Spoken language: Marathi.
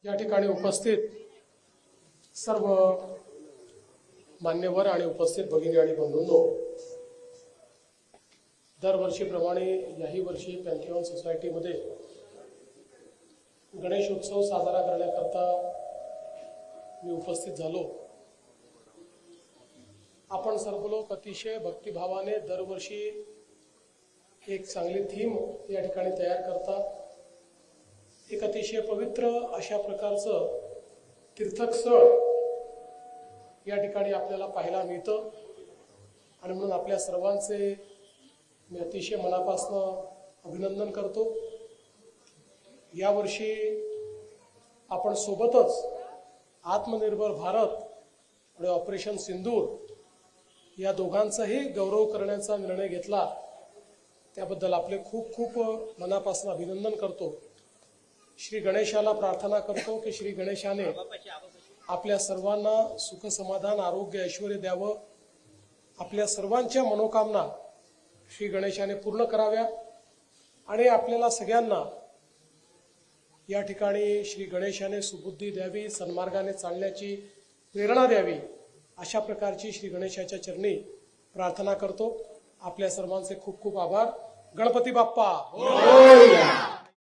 या ठिकाणी उपस्थित सर्व मान्यवर आणि उपस्थित भगिनी आणि बंधूंनो, दरवर्षीप्रमाणे याही वर्षी पॅन्थिऑन सोसायटीमध्ये गणेशोत्सव साजरा करण्याकरता मी उपस्थित झालो। आपण सर्व लोक अतिशय भक्तिभावाने दरवर्षी एक चांगली थीम या ठिकाणी तयार करता। एक अतिशय पवित्र अशा प्रकारचं तीर्थस्थळ या ठिकाणी आपल्याला पाहायला मिळतं आणि म्हणून आपल्या सर्वांचे मी अतिशय मनापासून अभिनंदन करतो। यावर्षी आपण सोबतच आत्मनिर्भर भारत आणि ऑपरेशन सिंदूर या दोघांचाही गौरव करण्याचा निर्णय घेतला, त्याबद्दल आपले खूप खूप मनापासून अभिनंदन करतो। श्री गणेशाला प्रार्थना करतो की श्री गणेशाने आपल्या सर्वांना सुख समाधान आरोग्य ऐश्वर्य द्यावं, आपल्या सर्वांच्या मनोकामना श्री गणेशाने पूर्ण कराव्या आणि आपल्याला सगळ्यांना या ठिकाणी श्री गणेशाने सुबुद्धी द्यावी, सन्मार्गाने चालण्याची प्रेरणा द्यावी, अशा प्रकारची श्री गणेशाच्या चरणी प्रार्थना करतो। आपल्या सर्वांचे खूप खूप आभार। गणपती बाप्पा मोरया।